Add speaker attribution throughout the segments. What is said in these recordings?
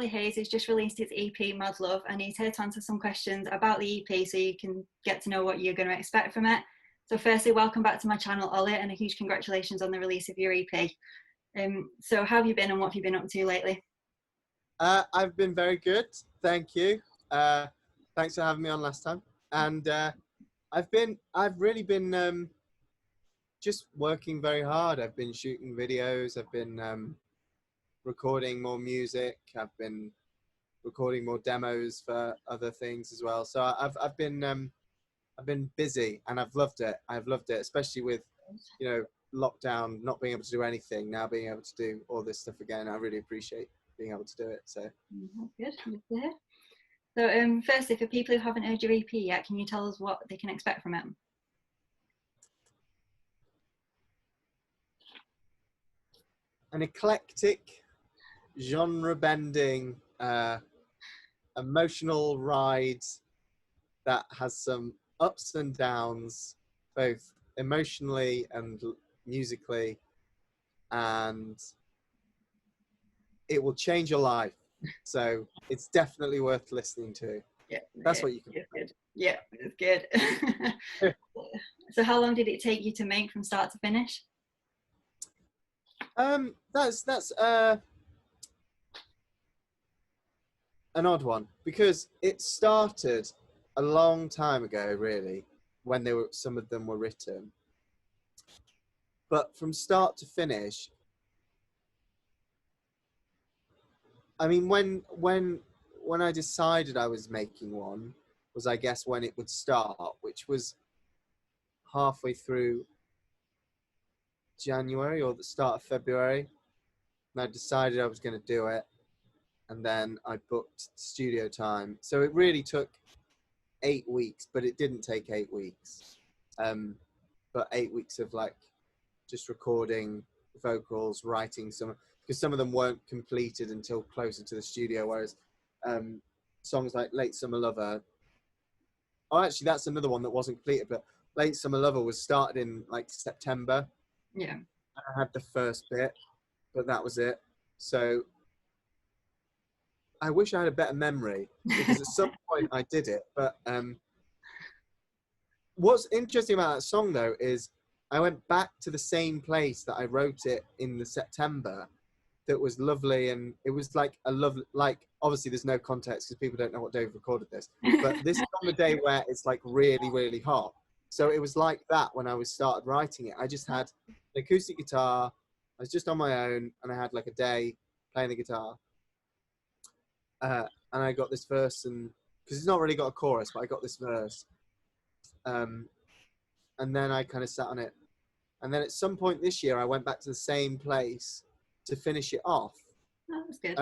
Speaker 1: Ollie Hayes has just released his EP, Mad Love, and he's here to answer some questions about the EP so you can get to know what you're going to expect from it. So firstly, welcome back to my channel, Ollie, and a huge congratulations on the release of your EP. So how have you been and what have you been up to lately?
Speaker 2: I've been very good, thank you. Thanks for having me on last time. And I've really been just working very hard. I've been shooting videos. I've been recording more music. I've been recording more demos for other things as well. So I've been busy and I've loved it. I've loved it, especially with, you know, lockdown, not being able to do anything, now being able to do all this stuff again. I really appreciate being able to do it. So
Speaker 1: good to hear. So firstly, for people who haven't heard your EP yet, can you tell us what they can expect from it?
Speaker 2: an eclectic, genre-bending, emotional ride that has some ups and downs, both emotionally and musically, and it will change your life. So it's definitely worth listening to.
Speaker 1: Yeah,
Speaker 2: that's what you can.
Speaker 1: It's good. Yeah, it's good. So how long did it take you to make from start to finish?
Speaker 2: That's an odd one, because it started a long time ago, really, when some of them were written. But from start to finish, I mean, when I decided I was making one was, I guess, when it would start, which was halfway through January or the start of February. And I decided I was going to do it. And then I booked studio time. So it really took 8 weeks, but it didn't take 8 weeks. But 8 weeks of like just recording vocals, writing some, because some of them weren't completed until closer to the studio, whereas songs like Late Summer Lover, oh, actually that's another one that wasn't completed, but Late Summer Lover was started in like September.
Speaker 1: Yeah.
Speaker 2: I had the first bit, but that was it. So I wish I had a better memory, because at some point I did it. But what's interesting about that song, though, is I went back to the same place that I wrote it in the September. That was lovely, and it was like a lovely, like, obviously there's no context because people don't know what day we've recorded this, but this is on the day where it's like really, really hot. So it was like that when I started writing it. I just had an acoustic guitar. I was just on my own, and I had like a day playing the guitar. And I got this verse, and because it's not really got a chorus, but I got this verse. And then I kind of sat on it. And then at some point this year, I went back to the same place to finish it off.
Speaker 1: That was good.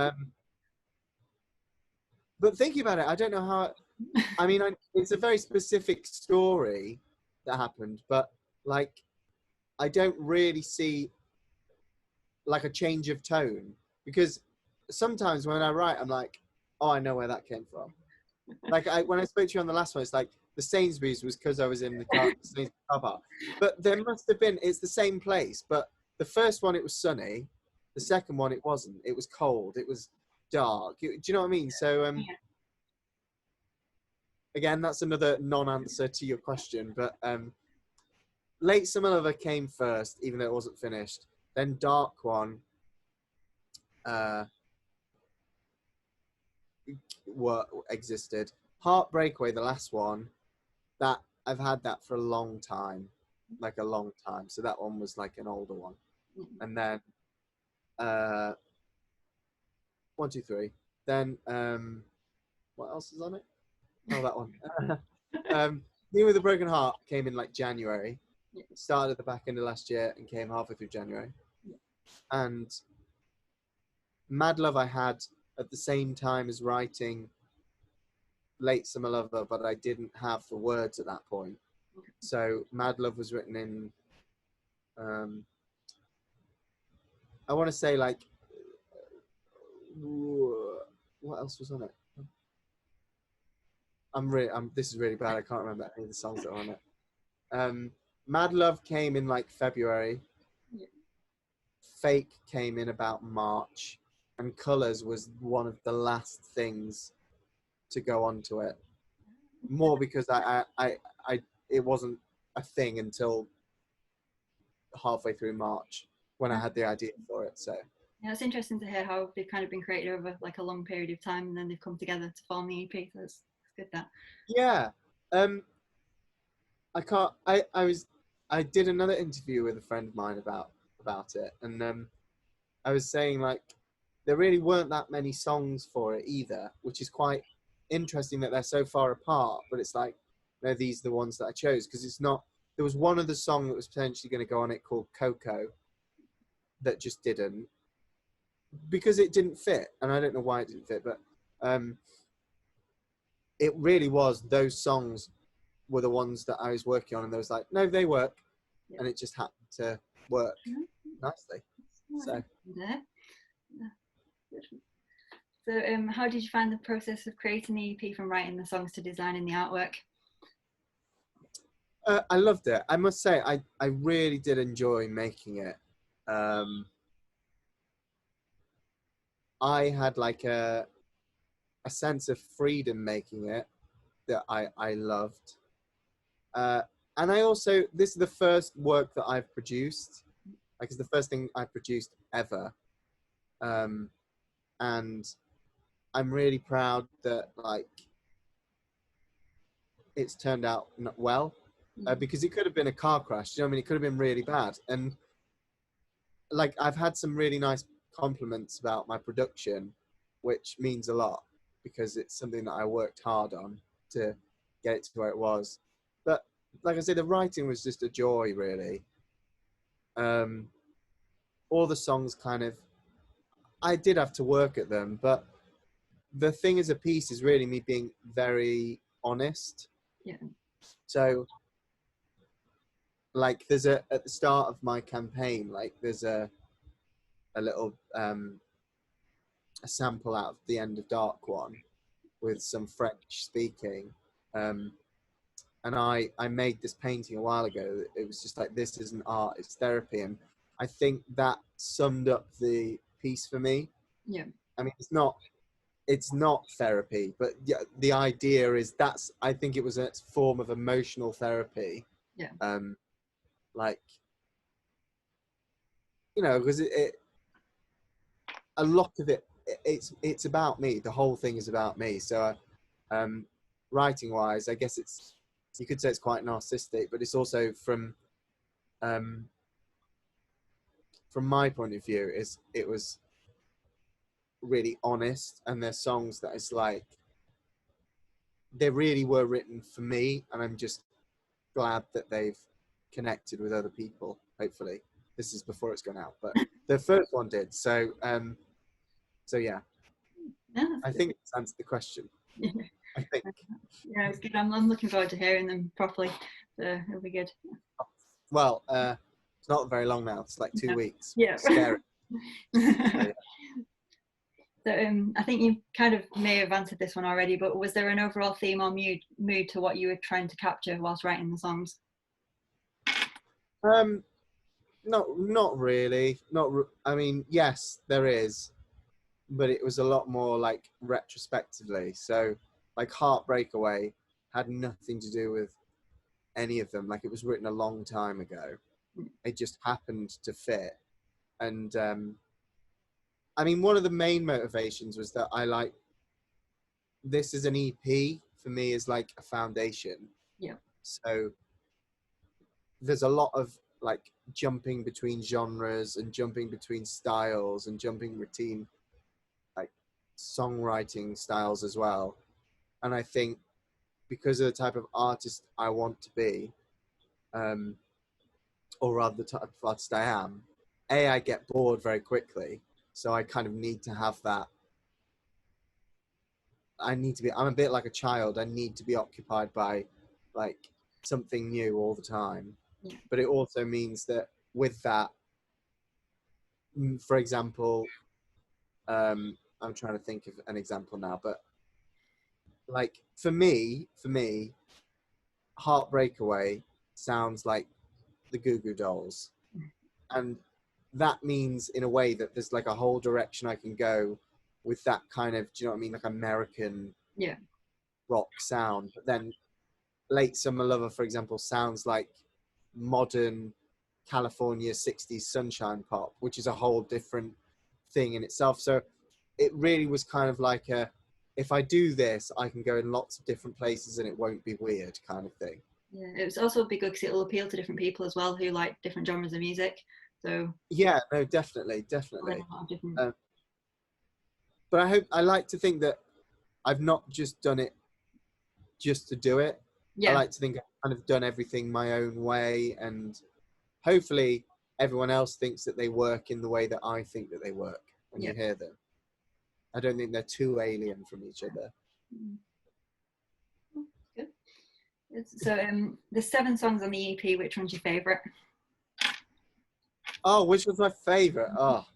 Speaker 2: But thinking about it, I don't know how. I mean, it's a very specific story that happened, but like, I don't really see like a change of tone, because sometimes when I write, I'm like, oh, I know where that came from. Like when I spoke to you on the last one, it's like the Sainsbury's was because I was in the car park. But there must have been, it's the same place. But the first one, it was sunny. The second one, it wasn't. It was cold. It was dark. Do you know what I mean? So again, that's another non-answer to your question. But Late Summer Lover came first, even though it wasn't finished. Then Dark One existed. Heartbreakaway, the last one, that I've had that for a long time, like a long time. So that one was like an older one. And then 1, 2, 3. Then what else is on it? Oh, that one. Me With a Broken Heart came in like January. Started at the back end of last year and came halfway through January. And Mad Love I had at the same time as writing Late Summer Lover, but I didn't have the words at that point. So Mad Love was written in, I want to say like, what else was on it? This is really bad. I can't remember any of the songs that are on it. Mad Love came in like February. Fake came in about March. and Colours was one of the last things to go onto it. More because I it wasn't a thing until halfway through March when I had the idea for it. So
Speaker 1: yeah, it's interesting to hear how they've kind of been created over like a long period of time, and then they've come together to form the EP. So it's good that.
Speaker 2: yeah, I can't. I did another interview with a friend of mine about it, and I was saying like there really weren't that many songs for it either, which is quite interesting that they're so far apart. But it's like, no, these are the ones that I chose because it's not. There was one other song that was potentially going to go on it called Coco that just didn't because it didn't fit, and I don't know why it didn't fit, but it really was those songs were the ones that I was working on, and there was like, no, they work,
Speaker 1: Yeah.
Speaker 2: and it just happened to work nicely. So.
Speaker 1: Yeah. So, how did you find the process of creating the EP from writing the songs to designing the artwork?
Speaker 2: I loved it. I must say, I really did enjoy making it. I had like a sense of freedom making it that I loved. And I also, this is the first work that I've produced. Like, it's the first thing I produced ever. And I'm really proud that like it's turned out well, because it could have been a car crash. You know what I mean? It could have been really bad. And like I've had some really nice compliments about my production, which means a lot because it's something that I worked hard on to get it to where it was. But like I said, the writing was just a joy, really. All the songs kind of, I did have to work at them, but the thing as a piece is really me being very honest.
Speaker 1: Yeah.
Speaker 2: So like there's at the start of my campaign, like there's a little a sample out of the End of Dark one with some French speaking, and I made this painting a while ago. It was just like, this isn't art, it's therapy, and I think that summed up the piece for me.
Speaker 1: Yeah.
Speaker 2: I mean, it's not therapy, but yeah, the idea is that's, I think it was a form of emotional therapy.
Speaker 1: Yeah.
Speaker 2: Like, you know, because a lot of it's about me. The whole thing is about me. So writing wise, I guess it's, you could say it's quite narcissistic, but it's also from my point of view, is it was really honest, and there's songs that it's like they really were written for me, and I'm just glad that they've connected with other people. Hopefully, this is before it's gone out, but the first one did. So yeah,
Speaker 1: Yeah,
Speaker 2: I think it's answered the question.
Speaker 1: yeah.
Speaker 2: I think.
Speaker 1: Yeah, it's good. I'm looking forward to hearing them properly. So it'll be good.
Speaker 2: Well, it's not very long now. It's like 2 weeks.
Speaker 1: Yeah.
Speaker 2: Scary. So, yeah.
Speaker 1: So I think you kind of may have answered this one already, but was there an overall theme or mood to what you were trying to capture whilst writing the songs?
Speaker 2: Not really. I mean, yes, there is, but it was a lot more like retrospectively. So, like Heartbreak Away had nothing to do with any of them. Like, it was written a long time ago. It just happened to fit. And I mean, one of the main motivations was that I like, this is an EP for me, is like a foundation.
Speaker 1: Yeah.
Speaker 2: So there's a lot of like jumping between genres and jumping between styles and jumping between like songwriting styles as well. And I think because of the type of artist I want to be, or rather the type of artist I am, I get bored very quickly. So I kind of need to have that. I'm a bit like a child. I need to be occupied by like something new all the time.
Speaker 1: Yeah.
Speaker 2: But it also means that with that, for example, I'm trying to think of an example now, but like for me, Heartbreak Away sounds like the Goo Goo Dolls, and that means in a way that there's like a whole direction I can go with that kind of, do you know what I mean, like American rock sound. But then Late Summer Lover, for example, sounds like modern California 60s sunshine pop, which is a whole different thing in itself. So it really was kind of like a, if I do this, I can go in lots of different places and it won't be weird kind of thing.
Speaker 1: Yeah, it was also be good because it'll appeal to different people as well who like different genres of music. So
Speaker 2: yeah, no, definitely.
Speaker 1: different...
Speaker 2: But I like to think that I've not just done it just to do it. I like to think I've kind of done everything my own way, and hopefully everyone else thinks that they work in the way that I think that they work when you hear them. I don't think they're too alien from each other.
Speaker 1: Good. So there's 7 songs on the EP. Which one's your favourite?
Speaker 2: Oh, which was my favourite? Oh,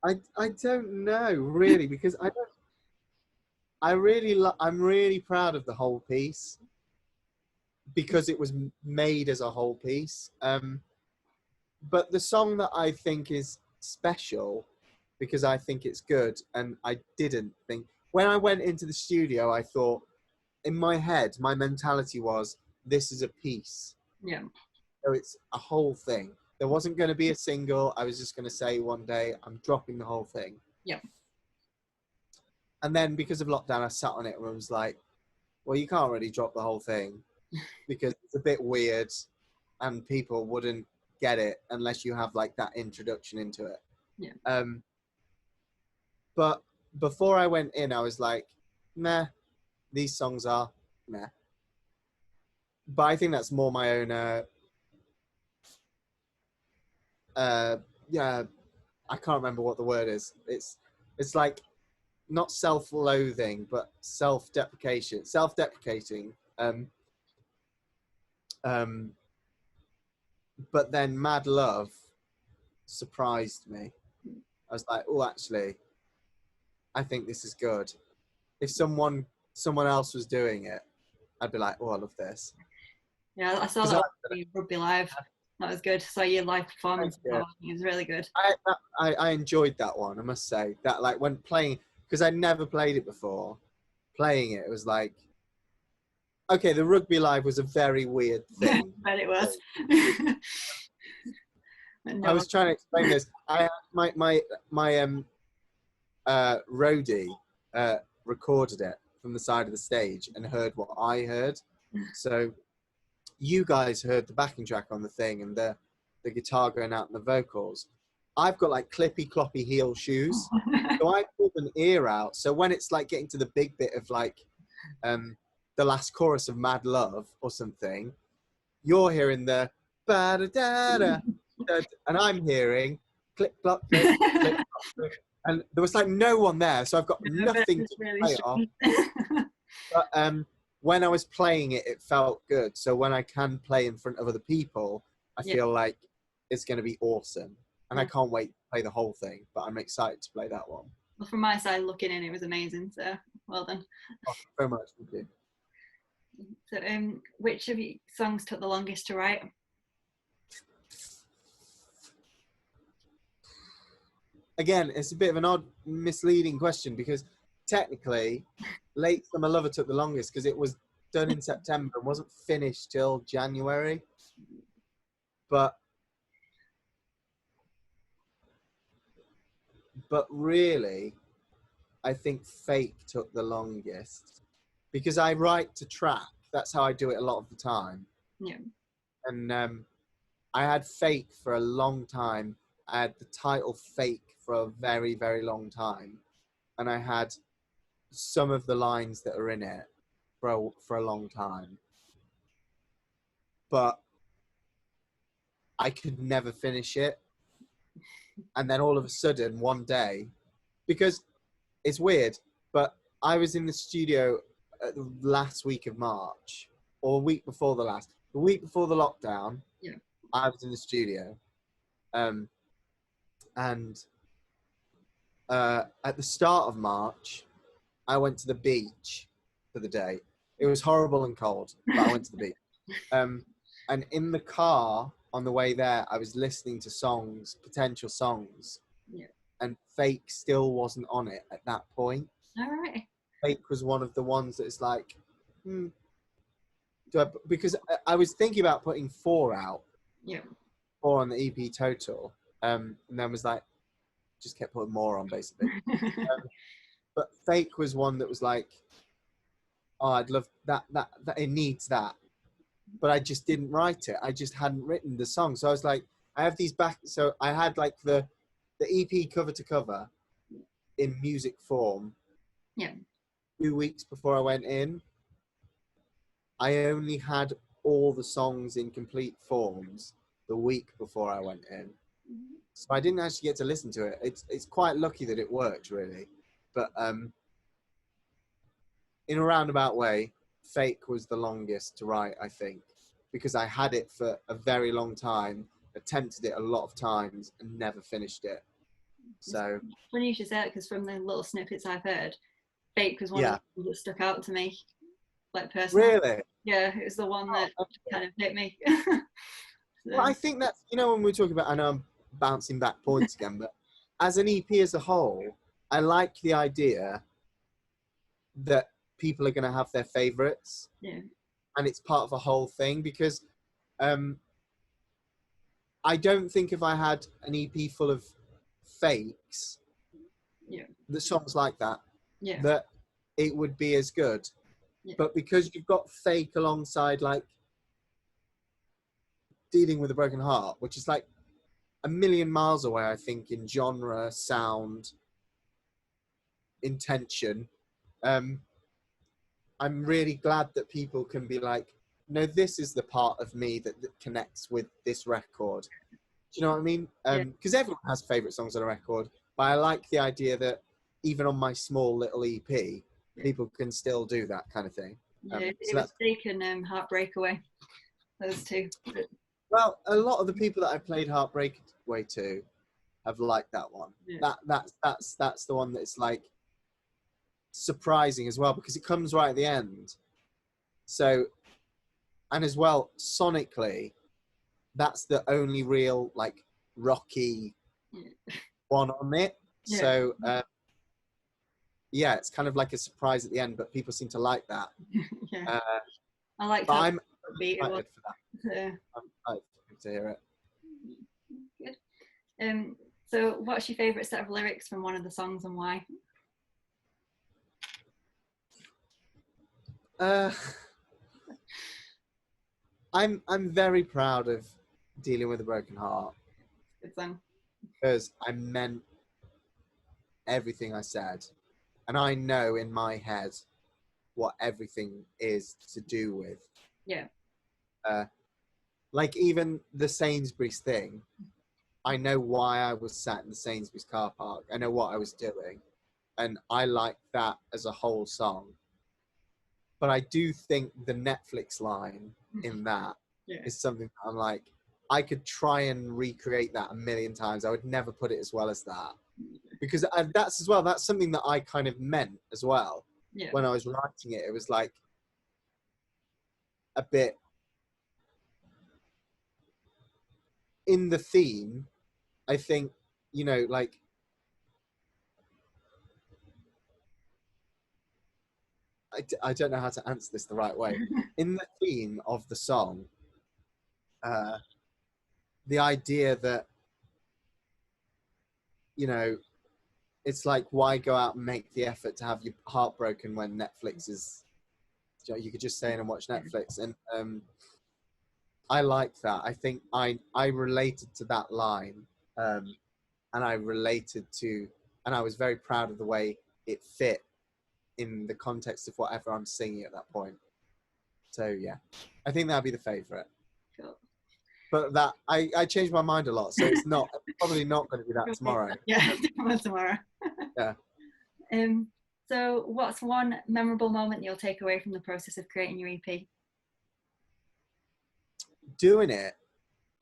Speaker 2: I don't know really, because I'm really proud of the whole piece because it was made as a whole piece. But the song that I think is special because I think it's good, and I didn't think, when I went into the studio, I thought, in my head, my mentality was, this is a piece.
Speaker 1: Yeah.
Speaker 2: So it's a whole thing. There wasn't going to be a single. I was just going to say one day, I'm dropping the whole thing.
Speaker 1: Yeah.
Speaker 2: And then because of lockdown, I sat on it and I was like, well, you can't really drop the whole thing because it's a bit weird and people wouldn't get it unless you have like that introduction into it.
Speaker 1: Yeah.
Speaker 2: But before I went in, I was like, nah, these songs are meh. But I think that's more my own, yeah, I can't remember what the word is. It's like not self-loathing, but self-deprecating. But then Mad Love surprised me. I was like, oh, actually, I think this is good. If someone else was doing it, I'd be like, oh, I love this.
Speaker 1: Yeah, I saw that on Rugby Live. That was good. Saw your live performance. It was really good.
Speaker 2: I enjoyed that one, I must say. That, like, when playing, because I'd never played it before, playing it, it was like, okay, the Rugby Live was a very weird thing.
Speaker 1: But it was.
Speaker 2: I was trying to explain this. My roadie recorded it from the side of the stage and heard what I heard. So you guys heard the backing track on the thing and the guitar going out and the vocals. I've got like clippy cloppy heel shoes, so I pulled an ear out. So when it's like getting to the big bit of like the last chorus of Mad Love or something, you're hearing the ba da da da, and I'm hearing click clock click click clock, click. And there was like no one there, so I've got nothing to play it off. But when I was playing it, it felt good. So when I can play in front of other people, I feel like it's going to be awesome. And I can't wait to play the whole thing, but I'm excited to play that one.
Speaker 1: Well, from my side, looking in, it was amazing. So well done.
Speaker 2: Oh, very much. Thank you.
Speaker 1: So which of your songs took the longest to write?
Speaker 2: Again, it's a bit of an odd, misleading question because technically, Late Summer Lover took the longest because it was done in September and wasn't finished till January. But really, I think Fake took the longest because I write to track. That's how I do it a lot of the time.
Speaker 1: Yeah.
Speaker 2: And I had Fake for a long time. I had the title Fake for a very, very long time. And I had some of the lines that are in it for a long time. But I could never finish it. And then all of a sudden, one day, because it's weird, but I was in the studio at the last week of March, or a week before the week before the lockdown.
Speaker 1: Yeah.
Speaker 2: I was in the studio. And at the start of March, I went to the beach for the day. It was horrible and cold, but I went to the beach. And in the car, on the way there, I was listening to songs, potential songs,
Speaker 1: Yeah.
Speaker 2: and Fake still wasn't on it at that point.
Speaker 1: All right.
Speaker 2: Fake was one of the ones that's like, because I was thinking about putting 4 out,
Speaker 1: Yeah.
Speaker 2: 4 on the EP total, and then was like, just kept putting more on basically. But Fake was one that was like, oh, I'd love that it needs that, but I just didn't write it. I just hadn't written the song, so I was like, I have these back. So I had like the EP cover to cover in music form.
Speaker 1: Yeah.
Speaker 2: 2 weeks before I went in, I only had all the songs in complete forms the week before I went in. So I didn't actually get to listen to it. It's quite lucky that it worked, really. But in a roundabout way, Fake was the longest to write, I think, because I had it for a very long time, attempted it a lot of times, and never finished it. So
Speaker 1: It's funny you should say that, because from the little snippets I've heard, Fake was one of
Speaker 2: yeah,
Speaker 1: the ones that stuck out to me, like personally.
Speaker 2: really.
Speaker 1: Yeah, it was the one that
Speaker 2: Oh,
Speaker 1: kind of hit me.
Speaker 2: well, I think that's, when we're talking about, I know I'm bouncing back points again, but as an EP as a whole, I like the idea that people are going to have their favorites,
Speaker 1: Yeah.
Speaker 2: and it's part of a whole thing, because I don't think if I had an EP full of fakes,
Speaker 1: Yeah.
Speaker 2: the songs like that,
Speaker 1: Yeah.
Speaker 2: that it would be as good.
Speaker 1: Yeah.
Speaker 2: But because you've got Fake alongside like Dealing with a Broken Heart, which is like a million miles away, I think, in genre, sound, intention. I'm really glad that people can be like, no, this is the part of me that connects with this record. Do you know what I mean?
Speaker 1: Yeah.
Speaker 2: Because everyone has favourite songs on a record, but I like the idea that even on my small little EP, people can still do that kind of thing.
Speaker 1: Yeah,
Speaker 2: So
Speaker 1: it was Fake and Heartbreak Away. Those two.
Speaker 2: well, a lot of the people that I played Heartbreak Away to have liked that one.
Speaker 1: Yeah.
Speaker 2: That's the one that's like surprising as well, because it comes right at the end. So, and as well, sonically, that's the only real like rocky one on it.
Speaker 1: Yeah.
Speaker 2: So yeah, it's kind of like a surprise at the end, but people seem to like that.
Speaker 1: Yeah. I liked
Speaker 2: But
Speaker 1: how
Speaker 2: I'm
Speaker 1: beat it was.
Speaker 2: excited for that.
Speaker 1: Yeah.
Speaker 2: I'm excited to hear it.
Speaker 1: Good. So what's your favourite set of lyrics from one of the songs, and why?
Speaker 2: I'm very proud of Dealing with a Broken Heart,
Speaker 1: Good song.
Speaker 2: because I meant everything I said, and I know in my head what everything is to do with.
Speaker 1: Yeah.
Speaker 2: Like even the Sainsbury's thing, I know why I was sat in the Sainsbury's car park. I know what I was doing, and I like that as a whole song. But I do think the Netflix line in that is something that I'm like, I could try and recreate that a million times. I would never put it as well as that, because that's as well. That's something that I kind of meant as well when I was writing it. It was like a bit in the theme. I think, like I don't know how to answer this the right way. In the theme of the song, the idea that, it's like, why go out and make the effort to have your heart broken when Netflix is, you could just stay in and watch Netflix. And I like that. I think I related to that line, and I related to, and I was very proud of the way it fit in the context of whatever I'm singing at that point. So yeah, I think that'd be the favourite.
Speaker 1: Cool.
Speaker 2: But that I changed my mind a lot, so it's probably not going to be that tomorrow.
Speaker 1: Yeah, tomorrow.
Speaker 2: Yeah.
Speaker 1: So what's one memorable moment you'll take away from the process of creating your EP?
Speaker 2: Doing it,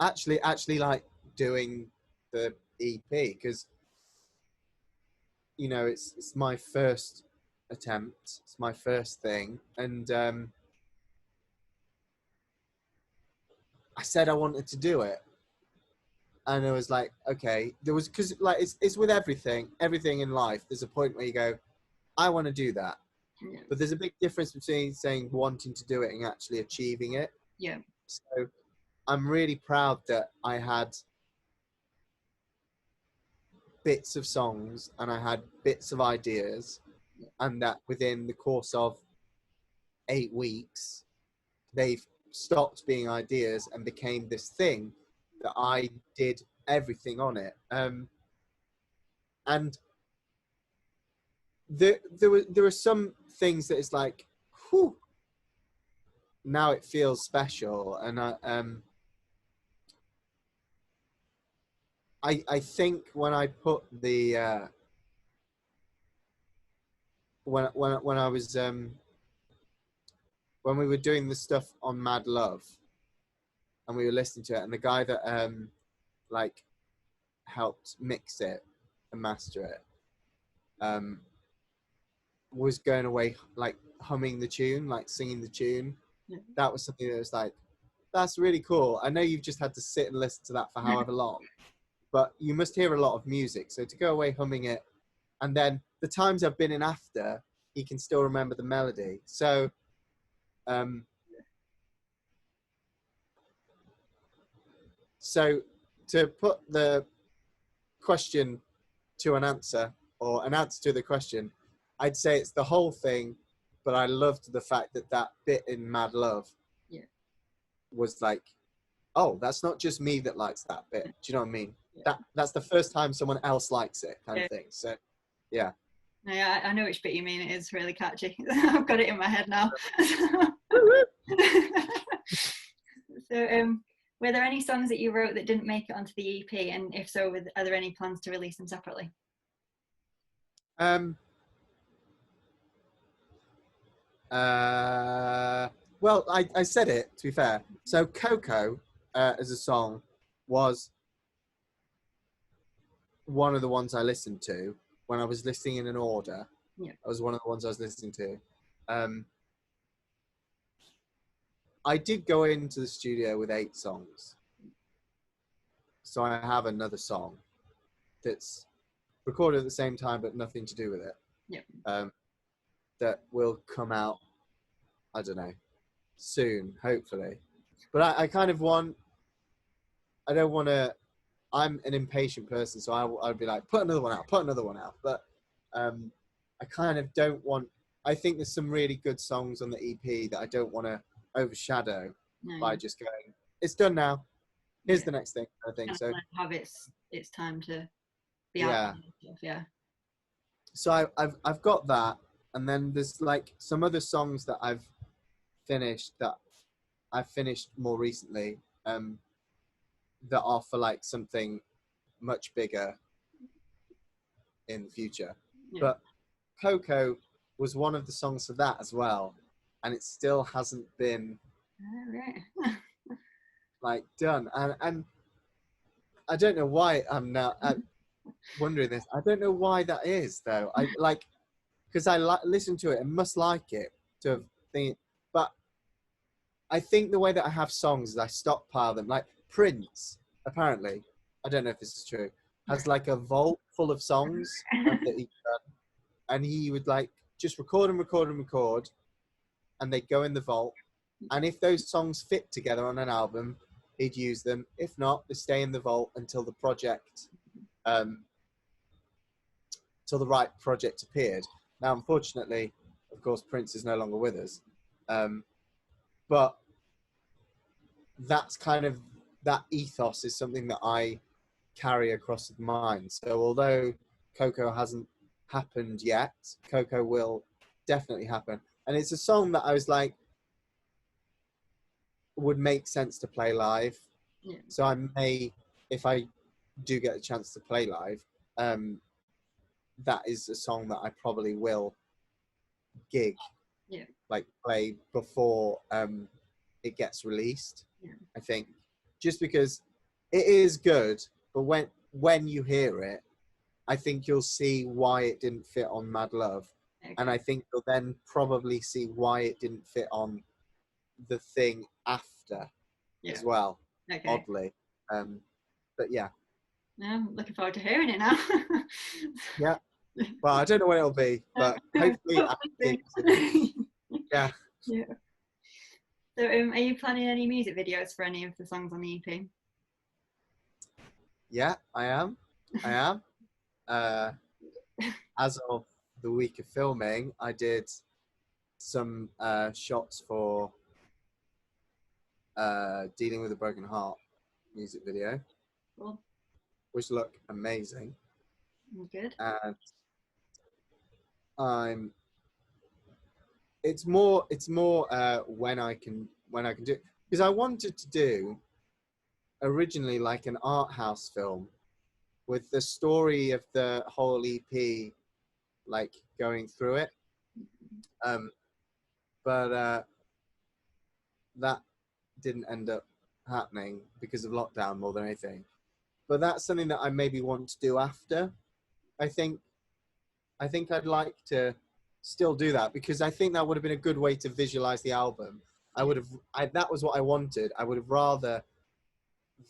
Speaker 2: actually like doing the EP, because it's my first attempt, it's my first thing, and I said I wanted to do it. And it was like, okay, there was, because like it's with everything in life. There's a point where you go, I want to do that,
Speaker 1: Yeah.
Speaker 2: but there's a big difference between saying wanting to do it and actually achieving it.
Speaker 1: Yeah.
Speaker 2: So I'm really proud that I had bits of songs and I had bits of ideas, and that within the course of 8 weeks, they've stopped being ideas and became this thing that I did everything on it. And there are some things that it's like, whew, now it feels special. And I think when I put the when I was when we were doing the stuff on Mad Love and we were listening to it, and the guy that like helped mix it and master it was going away like humming the tune, like singing the tune.
Speaker 1: Yeah.
Speaker 2: That was something that was like, that's really cool. I know you've just had to sit and listen to that for however long, but you must hear a lot of music. So to go away humming it, and then the times I've been in after, he can still remember the melody. So so to put the question to an answer, or an answer to the question, I'd say it's the whole thing, but I loved the fact that that bit in Mad Love was like, oh, that's not just me that likes that bit. Do you know what I mean?
Speaker 1: Yeah.
Speaker 2: That's the first time someone else likes it, kind of thing. So, yeah.
Speaker 1: Yeah, I know which bit you mean. It is really catchy. I've got it in my head now. So, were there any songs that you wrote that didn't make it onto the EP? And if so, are there any plans to release them separately?
Speaker 2: Well, I said it, to be fair. So Coco, as a song, was one of the ones I listened to when I was listening in an order.
Speaker 1: Yeah.
Speaker 2: That was one of the ones I was listening to. I did go into the studio with 8 songs. So I have another song that's recorded at the same time, but nothing to do with it.
Speaker 1: Yeah.
Speaker 2: That will come out, I don't know, soon, hopefully. But I kind of want, I don't want to, I'm an impatient person, so I'd be like, put another one out. But I kind of don't want, I think there's some really good songs on the EP that I don't want to overshadow by just going, it's done now. Here's the next thing, I think. So
Speaker 1: have its time to be
Speaker 2: yeah.
Speaker 1: out. Yeah.
Speaker 2: So I've got that, and then there's like some other songs that I've finished more recently, that are for like something much bigger in the future. Yeah. But Coco was one of the songs for that as well, and it still hasn't been like done. And I don't know why I'm now wondering this. I don't know why that is though. I like, because I listen to it and must like it to have think, but I think the way that I have songs is I stockpile them. Like Prince, apparently, I don't know if this is true, has like a vault full of songs that he's done, and he would like just record, and they'd go in the vault. And if those songs fit together on an album, he'd use them. If not, they stay in the vault until the project, till the right project appeared. Now, unfortunately, of course, Prince is no longer with us, but that's kind of, that ethos is something that I carry across mine. So although Coco hasn't happened yet, Coco will definitely happen. And it's a song that I was like, would make sense to play live. Yeah. So I may, if I do get a chance to play live, that is a song that I probably will gig, like play before it gets released. I think, just because it is good, but when you hear it, I think you'll see why it didn't fit on Mad Love. Okay. And I think you'll then probably see why it didn't fit on the thing after as well.
Speaker 1: Okay.
Speaker 2: oddly. But yeah.
Speaker 1: I'm looking forward to hearing it now.
Speaker 2: Yeah. Well, I don't know when it'll be, but hopefully, yeah.
Speaker 1: Yeah. So, are you planning any music videos for any of the songs on the EP?
Speaker 2: Yeah, I am. As of the week of filming, I did some shots for Dealing with a Broken Heart music video,
Speaker 1: Cool.
Speaker 2: which look amazing.
Speaker 1: Good.
Speaker 2: And I'm. It's more when I can do it, because I wanted to do originally like an art house film with the story of the whole EP, like going through it. But that didn't end up happening because of lockdown more than anything. But that's something that I maybe want to do after. I think I'd like to still do that, because I think that would have been a good way to visualize the album. That was what I wanted. I would have rather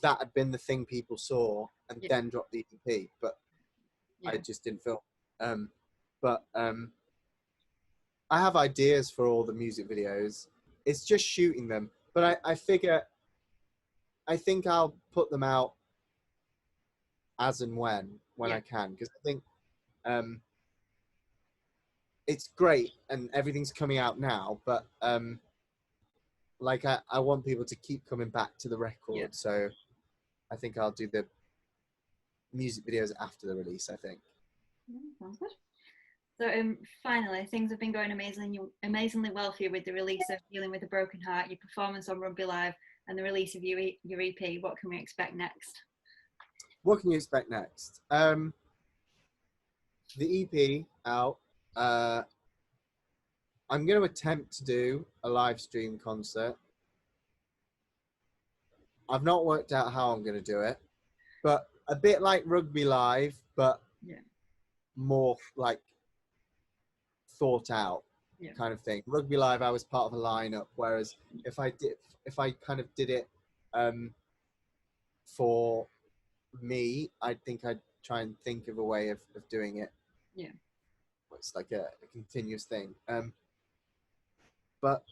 Speaker 2: that had been the thing people saw and then drop the EP, but I just didn't film. But I have ideas for all the music videos. It's just shooting them. But I figure, I think I'll put them out as and when I can, because I think it's great and everything's coming out now, but like I want people to keep coming back to the record. So I think I'll do the music videos after the release, I think.
Speaker 1: Sounds good. So finally, things have been going amazingly well for you with the release of Dealing with a Broken Heart, your performance on Rugby Live, and the release of your EP. What can we expect next?
Speaker 2: What can you expect next? The EP out. I'm going to attempt to do a live stream concert. I've not worked out how I'm going to do it, but a bit like Rugby Live, but more like thought out kind of thing. Rugby Live, I was part of a lineup, whereas if I kind of did it for me, I think I'd try and think of a way of doing it.
Speaker 1: Yeah.
Speaker 2: It's like a continuous thing. But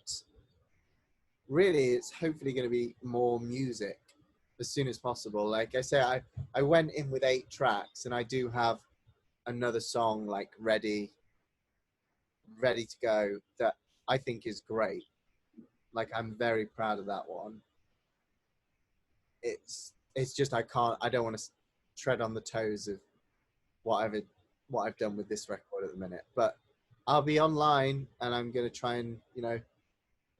Speaker 2: really, it's hopefully going to be more music as soon as possible. Like I say, I went in with 8 tracks, and I do have another song like ready to go that I think is great. Like, I'm very proud of that one. It's just I don't want to tread on the toes of what I've done with this record at the minute. But I'll be online, and I'm going to try and,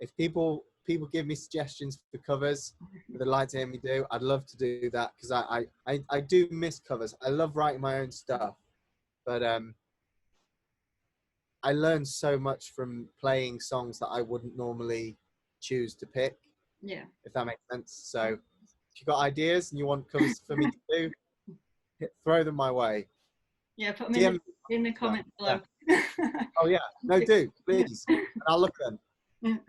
Speaker 2: if people give me suggestions for covers that they'd like to hear me do, I'd love to do that, because I do miss covers. I love writing my own stuff, but I learned so much from playing songs that I wouldn't normally choose to pick. Yeah. If that makes sense. So if you've got ideas and you want covers for me to do, throw them my way.
Speaker 1: Yeah, put them in the comments below.
Speaker 2: Yeah. Oh yeah, no, do please. I'll look at them.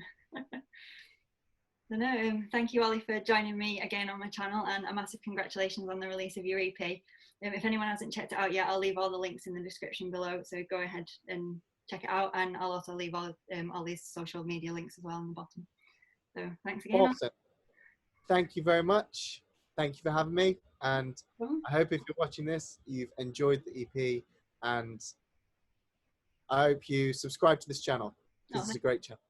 Speaker 1: So no, thank you, Ollie, for joining me again on my channel, and a massive congratulations on the release of your EP. If anyone hasn't checked it out yet, I'll leave all the links in the description below, so go ahead and check it out, and I'll also leave all these social media links as well on the bottom. So thanks again.
Speaker 2: Awesome. Thank you very much. Thank you for having me, and I hope if you're watching this, you've enjoyed the EP, and I hope you subscribe to this channel. This is a great channel.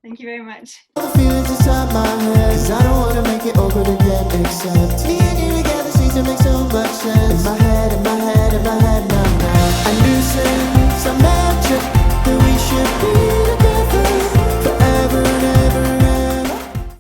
Speaker 1: Thank you very much.
Speaker 3: Feelings inside my head, 'cause I don't wanna make it awkward again, except me and you together seems to make so much sense. In my head,